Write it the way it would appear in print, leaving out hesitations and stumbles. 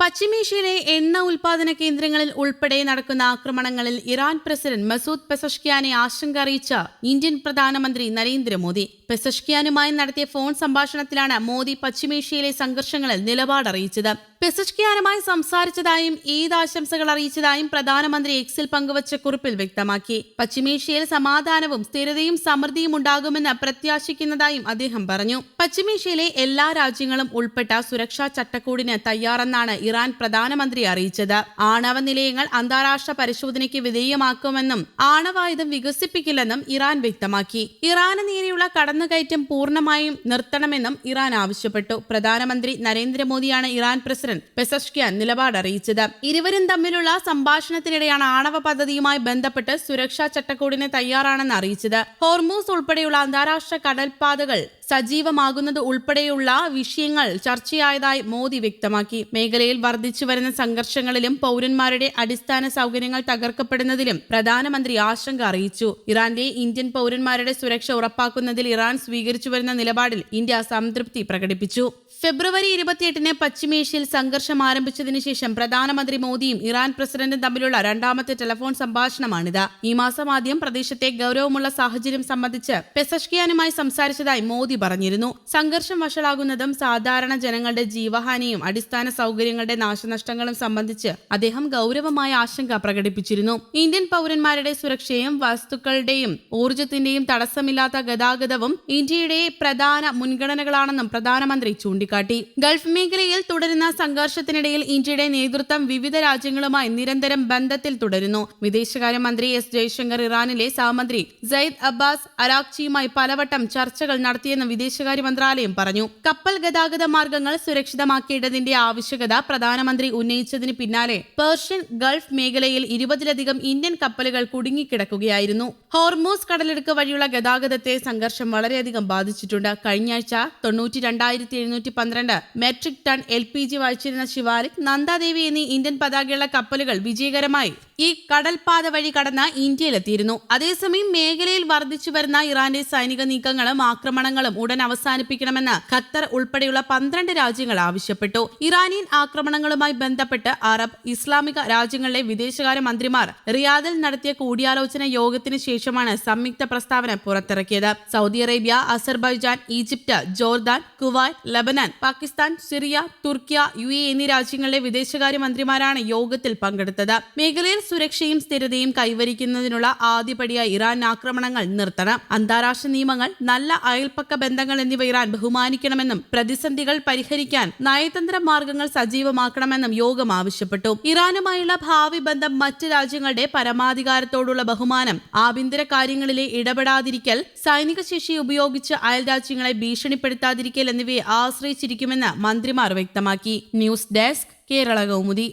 പശ്ചിമേഷ്യയിലെ എണ്ണ ഉൽപാദന കേന്ദ്രങ്ങളിൽ ഉൾപ്പെടെ നടക്കുന്ന ആക്രമണങ്ങളിൽ ഇറാൻ പ്രസിഡന്റ് മസൂദ് പെസഷ്കിയാനെ ആശങ്ക അറിയിച്ച ഇന്ത്യൻ പ്രധാനമന്ത്രി നരേന്ദ്രമോദി. പെസഷ്കിയാനുമായി നടത്തിയ ഫോൺ സംഭാഷണത്തിലാണ് മോദി പശ്ചിമേഷ്യയിലെ സംഘർഷങ്ങളിൽ നിലപാടറിയിച്ചത്. പെസഷ്കിയാനുമായി സംസാരിച്ചതായും ഈദ് ആശംസകൾ അറിയിച്ചതായും പ്രധാനമന്ത്രി എക്സിൽ പങ്കുവച്ച കുറിപ്പിൽ വ്യക്തമാക്കി. പശ്ചിമേഷ്യയിൽ സമാധാനവും സ്ഥിരതയും സമൃദ്ധിയും ഉണ്ടാകുമെന്ന് പ്രത്യാശിക്കുന്നതായും അദ്ദേഹം പറഞ്ഞു. പശ്ചിമേഷ്യയിലെ എല്ലാ രാജ്യങ്ങളും ഉൾപ്പെട്ട സുരക്ഷാ ചട്ടക്കൂടിന് തയ്യാറെന്നാണ് ഇറാൻ പ്രധാനമന്ത്രി അറിയിച്ചത്. ആണവ നിലയങ്ങൾ അന്താരാഷ്ട്ര പരിശോധനയ്ക്ക് വിധേയമാക്കുമെന്നും ആണവായുധം വികസിപ്പിക്കില്ലെന്നും ഇറാൻ വ്യക്തമാക്കി. ഇറാന് നേരെയുള്ള കടന്നുകയറ്റം പൂർണ്ണമായും നിർത്തണമെന്നും ഇറാൻ ആവശ്യപ്പെട്ടു. പ്രധാനമന്ത്രി നരേന്ദ്രമോദിയാണ് ഇറാൻ പ്രസിഡന്റ് പെസഷ്കിയാൻ നിലപാടറിയിച്ചത്. ഇരുവരും തമ്മിലുള്ള സംഭാഷണത്തിനിടെയാണ് ആണവ പദ്ധതിയുമായി ബന്ധപ്പെട്ട് സുരക്ഷാ ചട്ടക്കൂടിന് തയ്യാറാണെന്ന് അറിയിച്ചത്. ഹോർമൂസ് ഉൾപ്പെടെയുള്ള അന്താരാഷ്ട്ര കടൽപാതകൾ സജീവമാകുന്നത് ഉൾപ്പെടെയുള്ള വിഷയങ്ങൾ ചർച്ചയായതായി മോദി വ്യക്തമാക്കി. മേഖലയിൽ വർദ്ധിച്ചുവരുന്ന സംഘർഷങ്ങളിലും പൗരന്മാരുടെ അടിസ്ഥാന സൗകര്യങ്ങൾ തകർക്കപ്പെടുന്നതിലും പ്രധാനമന്ത്രി ആശങ്ക അറിയിച്ചു. ഇറാന്റെ ഇന്ത്യൻ പൗരന്മാരുടെ സുരക്ഷ ഉറപ്പാക്കുന്നതിൽ ഇറാൻ സ്വീകരിച്ചുവരുന്ന നിലപാടിൽ ഇന്ത്യ സംതൃപ്തി പ്രകടിപ്പിച്ചു. ഫെബ്രുവരി 28-ന് പശ്ചിമേഷ്യയിൽ സംഘർഷം ആരംഭിച്ചതിനു ശേഷം പ്രധാനമന്ത്രി മോദിയും ഇറാൻ പ്രസിഡന്റും തമ്മിലുള്ള രണ്ടാമത്തെ ടെലിഫോൺ സംഭാഷണമാണിത്. ഈ മാസം ആദ്യം പ്രദേശത്തെ ഗൌരവമുള്ള സാഹചര്യം സംബന്ധിച്ച് പെസഷ്കിയാനുമായി സംസാരിച്ചതായി മോദി പറഞ്ഞിരുന്നു. സംഘർഷം വഷളാകുന്നതും സാധാരണ ജനങ്ങളുടെ ജീവഹാനിയും അടിസ്ഥാന സൗകര്യങ്ങളുടെ നാശനഷ്ടങ്ങളും സംബന്ധിച്ച് അദ്ദേഹം ഗൌരവമായ ആശങ്ക പ്രകടിപ്പിച്ചിരുന്നു. ഇന്ത്യൻ പൗരന്മാരുടെ സുരക്ഷയും വസ്തുക്കളുടെയും ഊർജത്തിന്റെയും തടസ്സമില്ലാത്ത ഗതാഗതവും ഇന്ത്യയുടെ പ്രധാന മുൻഗണനകളാണെന്നും പ്രധാനമന്ത്രി ചൂണ്ടിക്കാട്ടി. ഗൾഫ് മേഖലയിൽ തുടരുന്ന സംഘർഷത്തിനിടയിൽ ഇന്ത്യയുടെ നേതൃത്വം വിവിധ രാജ്യങ്ങളുമായി നിരന്തരം ബന്ധത്തിൽ തുടരുന്നു. വിദേശകാര്യമന്ത്രി എസ് ജയശങ്കർ ഇറാനിലെ സഹമന്ത്രി സയ്യിദ് അബ്ബാസ് അരാക്ചിയുമായി പലവട്ടം ചർച്ചകൾ നടത്തിയെന്ന് വിദേശകാര്യ മന്ത്രാലയം പറഞ്ഞു. കപ്പൽ ഗതാഗത മാർഗങ്ങൾ സുരക്ഷിതമാക്കേണ്ടതിന്റെ ആവശ്യകത പ്രധാനമന്ത്രി ഉന്നയിച്ചതിന് പിന്നാലെ പേർഷ്യൻ ഗൾഫ് മേഖലയിൽ 20-ലധികം ഇന്ത്യൻ കപ്പലുകൾ കുടുങ്ങിക്കിടക്കുകയായിരുന്നു. ഹോർമൂസ് കടലിടുക്ക് വഴിയുള്ള ഗതാഗതത്തെ സംഘർഷം വളരെയധികം ബാധിച്ചിട്ടുണ്ട്. കഴിഞ്ഞയാഴ്ച 92,712 മെട്രിക് ടൺ LPG വഹിച്ചിരുന്ന ശിവാലിക്, നന്ദാദേവി എന്നീ ഇന്ത്യൻ പതാകയുള്ള കപ്പലുകൾ വിജയകരമായി ഈ കടൽപാത വഴി കടന്ന് ഇന്ത്യയിലെത്തിയിരുന്നു. അതേസമയം മേഖലയിൽ വർദ്ധിച്ചു വരുന്ന ഇറാന്റെ സൈനിക നീക്കങ്ങളും ആക്രമണങ്ങളും ഉടൻ അവസാനിപ്പിക്കണമെന്ന് ഖത്തർ ഉൾപ്പെടെയുള്ള 12 രാജ്യങ്ങൾ ആവശ്യപ്പെട്ടു. ഇറാനിയൻ ആക്രമണങ്ങളുമായി ബന്ധപ്പെട്ട് അറബ്, ഇസ്ലാമിക രാജ്യങ്ങളിലെ വിദേശകാര്യ മന്ത്രിമാർ റിയാദിൽ നടത്തിയ കൂടിയാലോചന യോഗത്തിന് ശേഷമാണ് സംയുക്ത പ്രസ്താവന പുറത്തിറക്കിയത്. Saudi Arabia, Azerbaijan, Egypt, Jordan, Kuwait, Lebanon, Pakistan, Syria, Turkiye, UAE എന്നീ രാജ്യങ്ങളിലെ വിദേശകാര്യ മന്ത്രിമാരാണ് യോഗത്തിൽ പങ്കെടുത്തത്. മേഖലയിൽ സുരക്ഷയും സ്ഥിരതയും കൈവരിക്കുന്നതിനുള്ള ആദ്യപടിയായി ഇറാൻ ആക്രമണങ്ങൾ നിർത്തണം, അന്താരാഷ്ട്ര നിയമങ്ങൾ, നല്ല അയൽപ്പക്ക ബന്ധങ്ങൾ എന്നിവ ഇറാൻ ബഹുമാനിക്കണമെന്നും പ്രതിസന്ധികൾ പരിഹരിക്കാൻ നയതന്ത്ര മാർഗങ്ങൾ സജീവമാക്കണമെന്നും യോഗം ആവശ്യപ്പെട്ടു. ഇറാനുമായുള്ള ഭാവി ബന്ധം, മറ്റ് രാജ്യങ്ങളുടെ പരമാധികാരത്തോടുള്ള ബഹുമാനം, ആഭ്യന്തര കാര്യങ്ങളിലെ ഇടപെടാതിരിക്കൽ, സൈനിക ശേഷി ഉപയോഗിച്ച് അയൽ രാജ്യങ്ങളെ ഭീഷണിപ്പെടുത്താതിരിക്കൽ എന്നിവയെ ആശ്രയിച്ചിരിക്കുമെന്ന് മന്ത്രിമാർ വ്യക്തമാക്കി. News desk, Kerala Kaumudi.